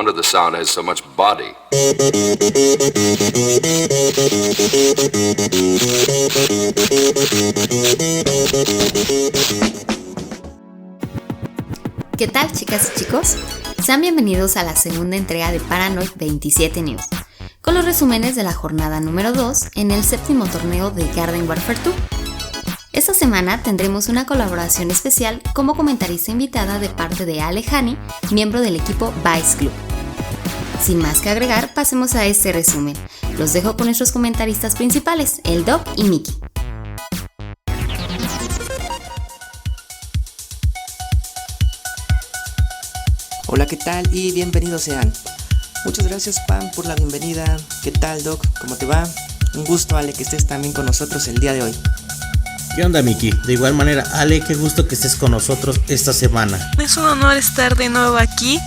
wonder the sound has so much body. ¿Qué tal, chicas y chicos? Sean bienvenidos a la segunda entrega de Paranoid 27 News, con los resúmenes de la jornada número 2 en el séptimo torneo de Garden Warfare 2. Esta semana tendremos una colaboración especial como comentarista invitada de parte de Ale Hani, miembro del equipo Vice Club. Sin más que agregar, pasemos a este resumen. Los dejo con nuestros comentaristas principales, el Doc y Miki. Hola, ¿qué tal? Y bienvenidos sean. Muchas gracias, Pam, por la bienvenida. ¿Qué tal, Doc? ¿Cómo te va? Un gusto, Ale, que estés también con nosotros el día de hoy. ¿Qué onda, Miki? De igual manera, Ale, qué gusto que estés con nosotros esta semana. Es un honor estar de nuevo aquí.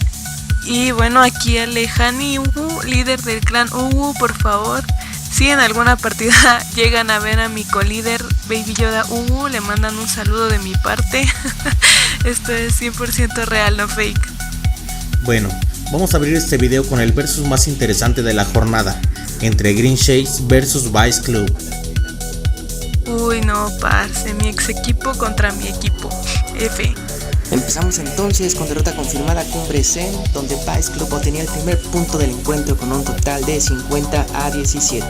Y bueno, aquí Ale Hani Ugu, líder del clan Ugu, por favor. Si en alguna partida llegan a ver a mi colíder Baby Yoda Ugu, le mandan un saludo de mi parte. Esto es 100% real, no fake. Bueno, vamos a abrir este video con el versus más interesante de la jornada, entre Green Shades versus Vice Club. Uy, no, parce, mi ex equipo contra mi equipo. F. Empezamos entonces con derrota confirmada Cumbre Zen, donde Vice Club obtenía el primer punto del encuentro con un total de 50-17.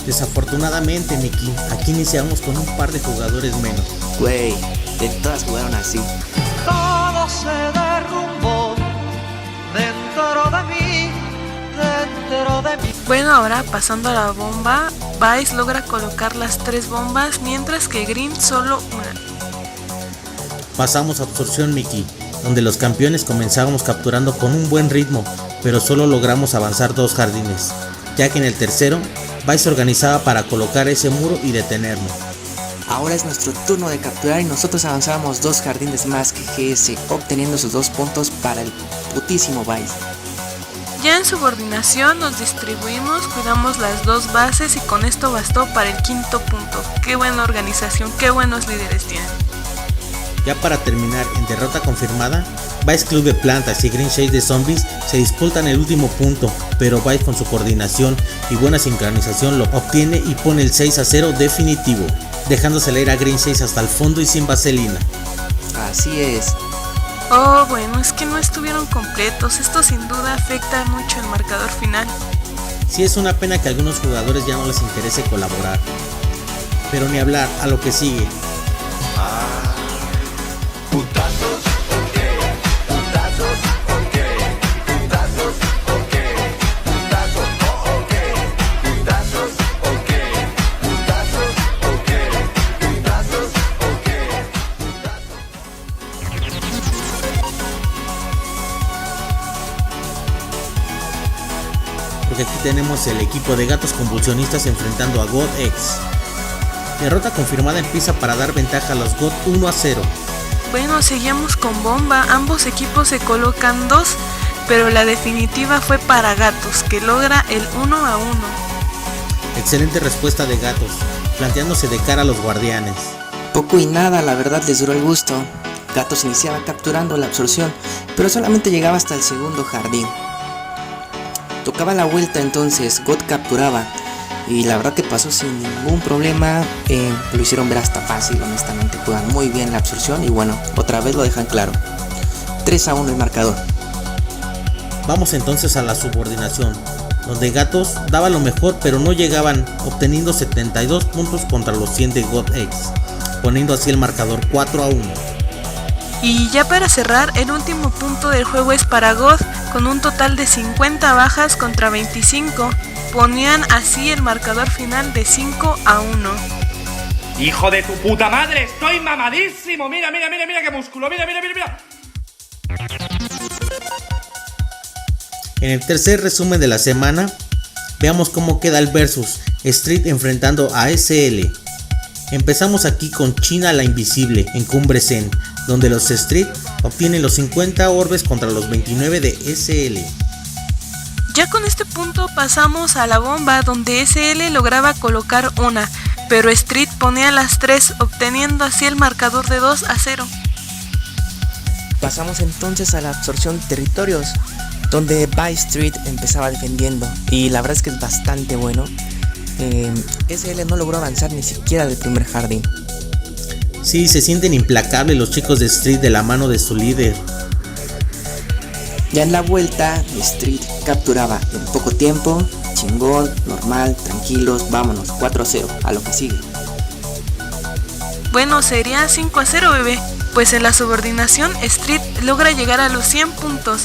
Desafortunadamente, Miki, aquí iniciamos con un par de jugadores menos. Güey, de todas jugaron así. Todo se derrumbó dentro de mí. Bueno, ahora pasando a la bomba, Vice logra colocar las 3 bombas, mientras que Green solo una. Pasamos a absorción, Miki, donde los campeones comenzábamos capturando con un buen ritmo, pero solo logramos avanzar 2 jardines, ya que en el tercero, Vice se organizaba para colocar ese muro y detenernos. Ahora es nuestro turno de capturar y nosotros avanzábamos 2 jardines más que GS, obteniendo sus 2 puntos para el putísimo Vice. Ya en subordinación nos distribuimos, cuidamos las 2 bases y con esto bastó para el 5º punto. Qué buena organización, qué buenos líderes tienen. Ya para terminar, en derrota confirmada, Vice Club de Plantas y Green Shades de Zombies se disputan el último punto, pero Vice con su coordinación y buena sincronización lo obtiene y pone el 6-0 definitivo, dejándosele ir a Green Shades hasta el fondo y sin vaselina. Así es. Oh, bueno, es que no estuvieron completos, esto sin duda afecta mucho el marcador final. Sí, es una pena que a algunos jugadores ya no les interese colaborar, pero ni hablar, a lo que sigue. Porque aquí tenemos el equipo de gatos convulsionistas enfrentando a God X. Derrota confirmada empieza para dar ventaja a los God 1-0. Bueno, seguimos con bomba, ambos equipos se colocan 2, pero la definitiva fue para Gatos, que logra el 1-1. Excelente respuesta de Gatos, planteándose de cara a los guardianes. Poco y nada, la verdad les duró el gusto. Gatos iniciaba capturando la absorción, pero solamente llegaba hasta el segundo jardín. Tocaba la vuelta entonces, God capturaba y la verdad que pasó sin ningún problema. Lo hicieron ver hasta fácil, honestamente, juegan muy bien la absorción y bueno, otra vez lo dejan claro. 3-1 el marcador. Vamos entonces a la subordinación, donde Gatos daba lo mejor pero no llegaban, obteniendo 72 puntos contra los 100 de God X, poniendo así el marcador 4-1. Y ya para cerrar, el último punto del juego es para God, con un total de 50 bajas contra 25. Ponían así el marcador final de 5-1. ¡Hijo de tu puta madre! ¡Estoy mamadísimo! ¡Mira qué músculo! ¡Mira! En el tercer resumen de la semana, veamos cómo queda el versus Street enfrentando a SL. Empezamos aquí con China la Invisible en Cumbre Zen, donde los Street obtienen los 50 orbes contra los 29 de SL. Ya con este punto pasamos a la bomba, donde SL lograba colocar una, pero Street ponía las 3, obteniendo así el marcador de 2-0. Pasamos entonces a la absorción de territorios, donde Vice Street empezaba defendiendo y la verdad es que es bastante bueno. SL no logró avanzar ni siquiera del primer jardín. Sí, se sienten implacables los chicos de Street de la mano de su líder. Ya en la vuelta, Street capturaba en poco tiempo. Chingón, normal, tranquilos, vámonos, 4-0, a lo que sigue. Bueno, sería 5-0, bebé, pues en la subordinación Street logra llegar a los 100 puntos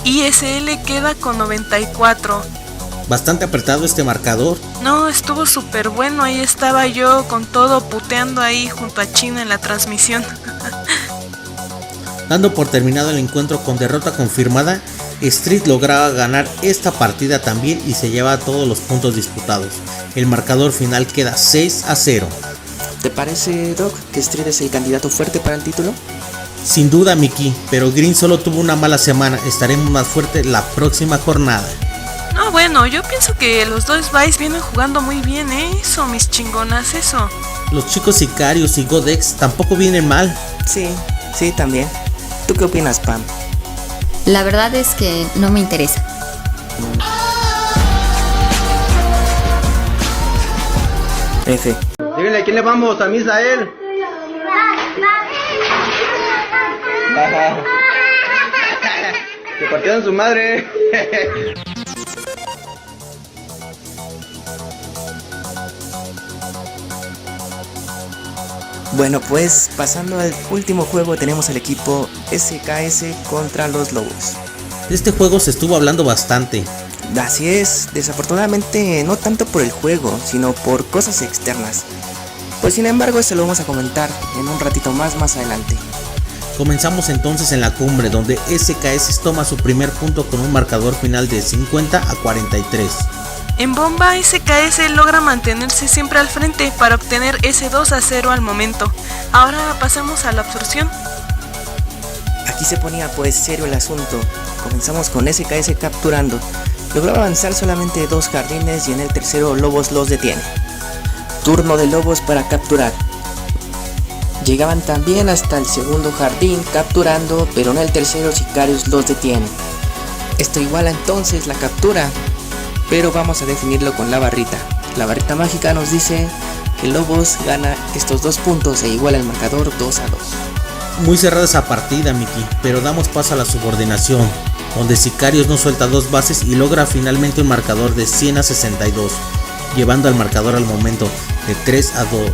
y SL queda con 94. Bastante apretado este marcador. No, estuvo súper bueno, ahí estaba yo con todo puteando ahí junto a China en la transmisión. Dando por terminado el encuentro con derrota confirmada, Street lograba ganar esta partida también y se lleva todos los puntos disputados. El marcador final queda 6-0. ¿Te parece, Doc, que Street es el candidato fuerte para el título? Sin duda, Mickey, pero Green solo tuvo una mala semana, estaremos más fuertes la próxima jornada. No, bueno, yo pienso que los dos Vice vienen jugando muy bien, eso, mis chingonas, eso. Los chicos Sicarius y Godex tampoco vienen mal. Sí, también. ¿Tú qué opinas, Pam? La verdad es que no me interesa. F. Díganle, ¿a quién le vamos? A Misael. Que partieron su madre. Bueno, pues pasando al último juego, tenemos el equipo SKS contra los Lobos. De este juego se estuvo hablando bastante. Así es, desafortunadamente no tanto por el juego, sino por cosas externas. Pues sin embargo, esto lo vamos a comentar en un ratito más adelante. Comenzamos entonces en la cumbre, donde SKS toma su primer punto con un marcador final de 50-43. En bomba, SKS logra mantenerse siempre al frente para obtener ese 2-0 al momento. Ahora pasamos a la absorción. Aquí se ponía pues serio el asunto. Comenzamos con SKS capturando. Logró avanzar solamente 2 jardines y en el tercero Lobos los detiene. Turno de Lobos para capturar. Llegaban también hasta el segundo jardín capturando, pero en el tercero Sicarius los detiene. Esto iguala entonces la captura, pero vamos a definirlo con la barrita. La barrita mágica nos dice que Lobos gana estos 2 puntos e iguala el marcador 2-2. Muy cerrada esa partida, Mickey, pero damos paso a la subordinación, donde Sicarius no suelta 2 bases y logra finalmente un marcador de 100-62, llevando al marcador al momento de 3-2.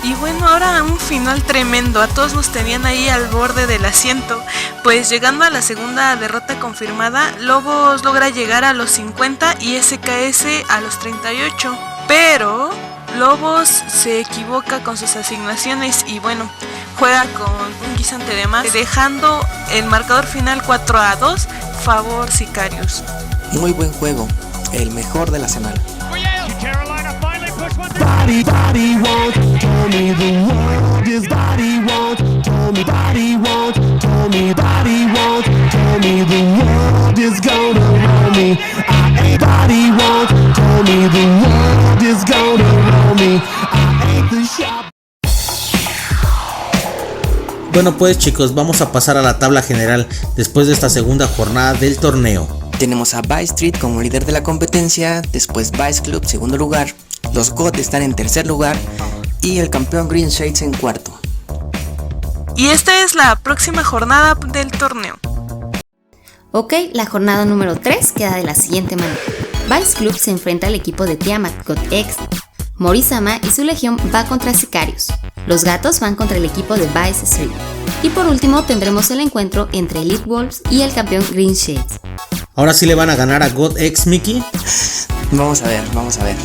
Y bueno, ahora un final tremendo, a todos nos tenían ahí al borde del asiento, pues llegando a la segunda derrota confirmada, Lobos logra llegar a los 50 y SKS a los 38, pero Lobos se equivoca con sus asignaciones y bueno, juega con un guisante de más, dejando el marcador final 4-2, favor Sicarius. Muy buen juego, el mejor de la semana. Body, body won't tell me the world is body won't tell me body won't tell me body won't tell me the world is gonna roll me. I ain't body won't tell me the world is gonna roll me. I ain't the shop. Bueno pues chicos, vamos a pasar a la tabla general después de esta segunda jornada del torneo. Tenemos a Vice Street como líder de la competencia, después Vice Club segundo lugar, los GOT están en tercer lugar y el campeón Green Shades en cuarto. Y esta es la próxima jornada del torneo. Ok, la jornada número 3 queda de la siguiente manera. Vice Club se enfrenta al equipo de Tiamat, GOT-X. Morisama y su legión va contra Sicarius. Los gatos van contra el equipo de Vice Street. Y por último tendremos el encuentro entre Elite Wolves y el campeón Green Shades. ¿Ahora sí le van a ganar a GOT-X, Mickey? Vamos a ver.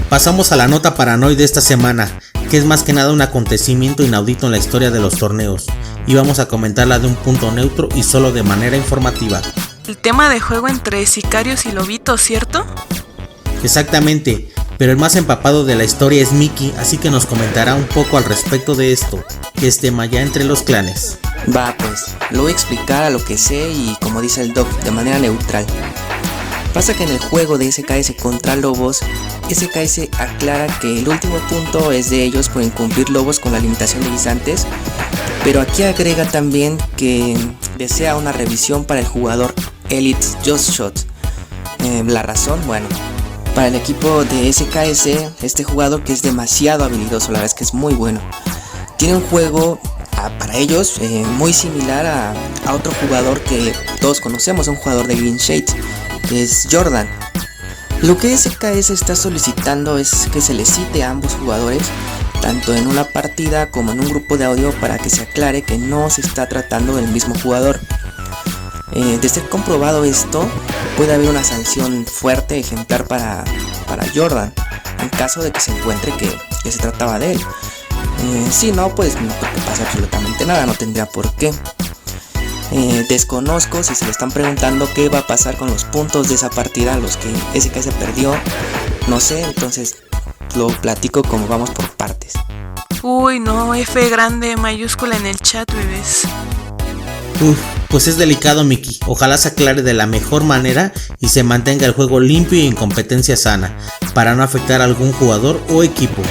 Pasamos a la nota paranoide de esta semana, que es más que nada un acontecimiento inaudito en la historia de los torneos, y vamos a comentarla de un punto neutro y solo de manera informativa. El tema de juego entre Sicarius y Lobito, ¿cierto? Exactamente, pero el más empapado de la historia es Mickey, así que nos comentará un poco al respecto de esto, que es tema ya entre los clanes. Va pues, lo voy a explicar a lo que sé y como dice el Doc, de manera neutral. Pasa que en el juego de SKS contra Lobos, SKS aclara que el último punto es de ellos por incumplir Lobos con la limitación de guisantes, pero aquí agrega también que desea una revisión para el jugador Elite Just Shot. La razón, bueno, para el equipo de SKS, este jugador que es demasiado habilidoso, la verdad es que es muy bueno. Tiene un juego para ellos muy similar a otro jugador que todos conocemos, un jugador de Green Shades, que es Jordan. Lo que SKS está solicitando es que se le cite a ambos jugadores, tanto en una partida como en un grupo de audio, para que se aclare que no se está tratando del mismo jugador. De ser comprobado esto, puede haber una sanción fuerte, ejemplar para Jordan, en caso de que se encuentre que se trataba de él. Si no, pues no creo que pase absolutamente nada, no tendría por qué. Desconozco si se le están preguntando qué va a pasar con los puntos de esa partida, los que SKS perdió, no sé, entonces lo platico como vamos por partes. Uy, no, F grande, mayúscula en el chat, bebés. Pues es delicado, Miki. Ojalá se aclare de la mejor manera y se mantenga el juego limpio y en competencia sana, para no afectar a algún jugador o equipo.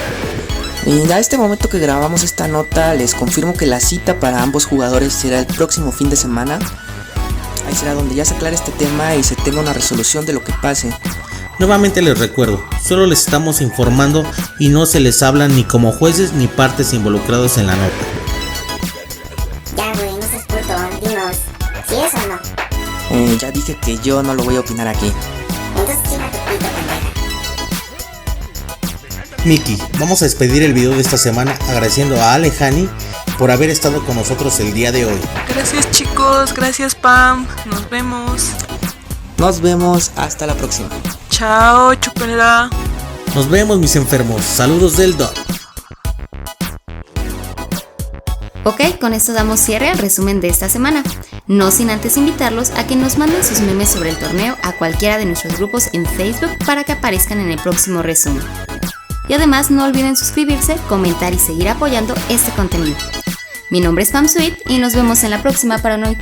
Y a este momento que grabamos esta nota, les confirmo que la cita para ambos jugadores será el próximo fin de semana. Ahí será donde ya se aclare este tema y se tenga una resolución de lo que pase. Nuevamente les recuerdo, solo les estamos informando y no se les habla ni como jueces ni partes involucrados en la nota. Ya, güey, no seas puto, dinos, ¿sí es o no? Ya dije que yo no lo voy a opinar aquí. Entonces chinga tu pito, pendeja. Miki, vamos a despedir el video de esta semana agradeciendo a Alejani por haber estado con nosotros el día de hoy. Gracias chicos, gracias Pam, nos vemos. Nos vemos, hasta la próxima. Chao, chúpenla. Nos vemos mis enfermos, saludos del Doc. Ok, con esto damos cierre al resumen de esta semana. No sin antes invitarlos a que nos manden sus memes sobre el torneo a cualquiera de nuestros grupos en Facebook para que aparezcan en el próximo resumen. Y además no olviden suscribirse, comentar y seguir apoyando este contenido. Mi nombre es Pam Sweet y nos vemos en la próxima Paranoid.